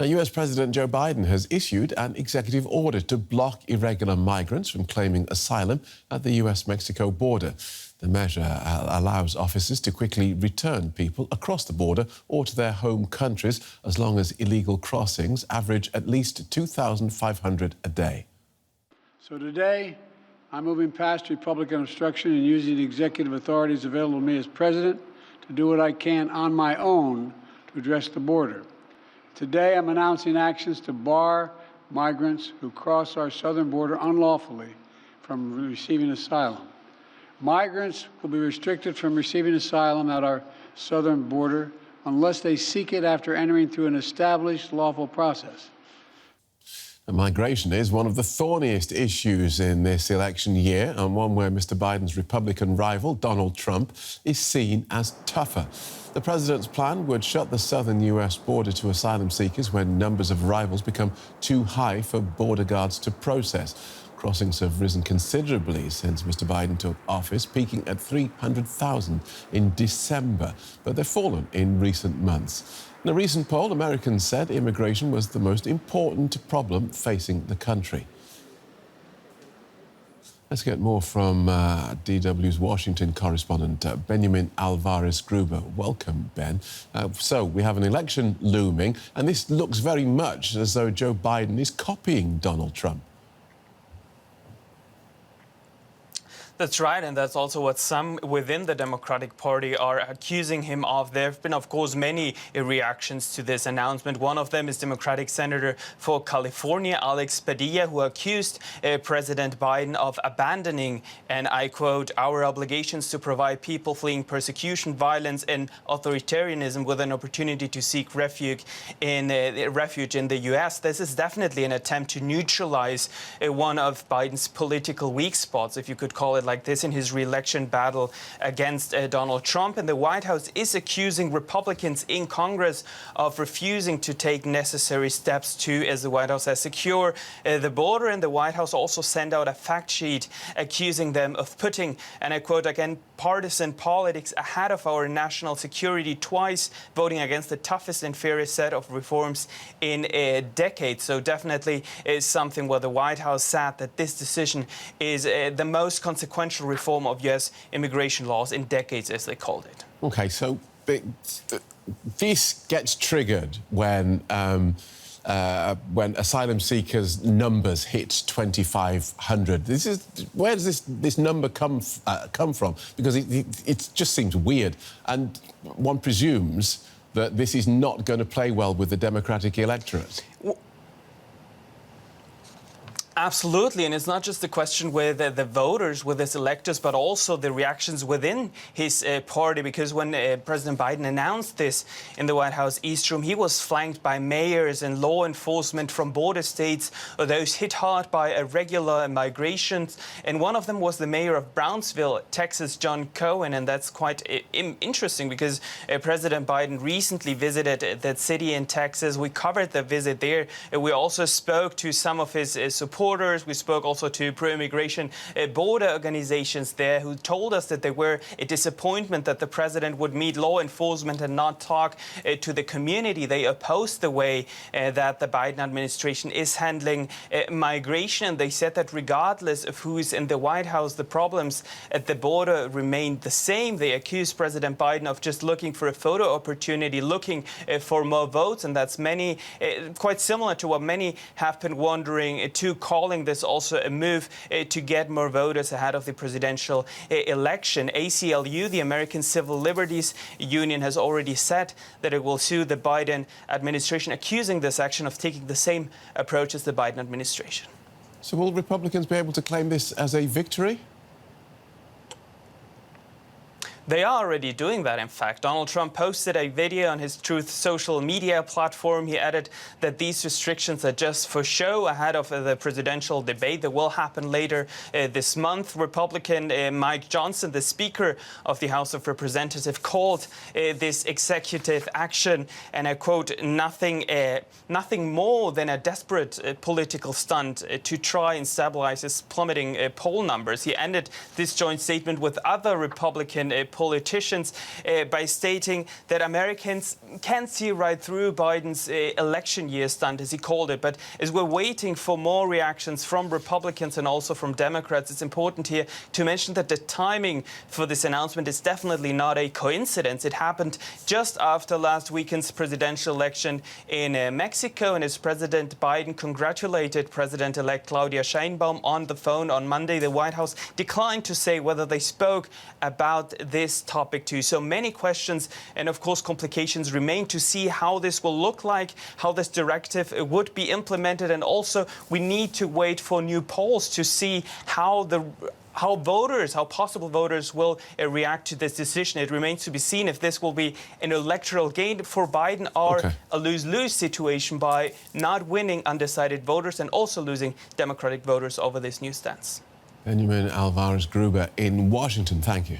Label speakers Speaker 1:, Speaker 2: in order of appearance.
Speaker 1: Now, US President Joe Biden has issued an executive order to block irregular migrants from claiming asylum at the US-Mexico border. The measure allows officers to quickly return people across the border or to their home countries as long as illegal crossings average at least 2,500 a day.
Speaker 2: So today, I'm moving past Republican obstruction and using the executive authorities available to me as president to do what I can on my own to address the border. Today, I'm announcing actions to bar migrants who cross our southern border unlawfully from receiving asylum. Migrants will be restricted from receiving asylum at our southern border unless they seek it after entering through an established lawful process.
Speaker 1: Migration is one of the thorniest issues in this election year, and one where Mr. Biden's Republican rival, Donald Trump, is seen as tougher. The president's plan would shut the southern US border to asylum seekers when numbers of arrivals become too high for border guards to process. Crossings have risen considerably since Mr. Biden took office, peaking at 300,000 in December, but they've fallen in recent months. In a recent poll, Americans said immigration was the most important problem facing the country. Let's get more from DW's Washington correspondent, Benjamin Alvarez-Gruber. Welcome, Ben. So we have an election looming, and this looks very much as though Joe Biden is copying Donald Trump.
Speaker 3: That's right, and that's also what some within the Democratic Party are accusing him of. There have been, of course, many reactions to this announcement. One of them is Democratic Senator for California, Alex Padilla, who accused President Biden of abandoning, and I quote, "our obligations to provide people fleeing persecution, violence and authoritarianism with an opportunity to seek refuge in the U.S." This is definitely an attempt to neutralize one of Biden's political weak spots, if you could call it like this, in his re-election battle against Donald Trump. And the White House is accusing Republicans in Congress of refusing to take necessary steps to, as the White House has, secure the border. And the White House also sent out a fact sheet accusing them of putting, and I quote again, "partisan politics ahead of our national security, twice voting against the toughest and fairest set of reforms in a decade." So definitely is something where the White House said that this decision is the most consequential reform of U.S. immigration laws in decades, as they called it.
Speaker 1: OK, so this gets triggered when asylum seekers' numbers hit 2,500. Where does this number come from? Because it just seems weird, and one presumes that this is not going to play well with the Democratic electorate.
Speaker 3: Absolutely, and it's not just the question with the voters, with his electors, but also the reactions within his party, because when President Biden announced this in the White House East Room, he was flanked by mayors and law enforcement from border states, or those hit hard by irregular migration, and one of them was the mayor of Brownsville, Texas, John Cohen, and that's quite interesting because President Biden recently visited that city in Texas. We covered the visit there. We also spoke to some of his supporters. We spoke also to pro-immigration border organizations there who told us that they were a disappointment that the president would meet law enforcement and not talk to the community. They opposed the way that the Biden administration is handling migration. They said that regardless of who is in the White House, the problems at the border remained the same. They accused President Biden of just looking for a photo opportunity, looking for more votes, and that's quite similar to what many have been wondering too, calling this also a move to get more voters ahead of the presidential election. ACLU, the American Civil Liberties Union, has already said that it will sue the Biden administration, accusing this action of taking the same approach as the Biden administration.
Speaker 1: So will Republicans be able to claim this as a victory?
Speaker 3: They are already doing that, in fact. Donald Trump posted a video on his Truth social media platform. He added that these restrictions are just for show ahead of the presidential debate that will happen later this month. Republican Mike Johnson, the Speaker of the House of Representatives, called this executive action, and I quote, nothing more than a desperate political stunt to try and stabilize his plummeting poll numbers. He ended this joint statement with other Republican politicians by stating that Americans can see right through Biden's election year stunt, as he called it. But as we're waiting for more reactions from Republicans and also from Democrats, it's important here to mention that the timing for this announcement is definitely not a coincidence. It happened just after last weekend's presidential election in Mexico, and as President Biden congratulated President-elect Claudia Sheinbaum on the phone on Monday, the White House declined to say whether they spoke about this topic too. So many questions and, of course, complications remain to see how this will look like, how this directive would be implemented, and also we need to wait for new polls to see how possible voters will react to this decision. It remains to be seen if this will be an electoral gain for Biden or a lose-lose situation by not winning undecided voters and also losing Democratic voters over this new stance.
Speaker 1: Benjamin Alvarez Gruber in Washington, thank you.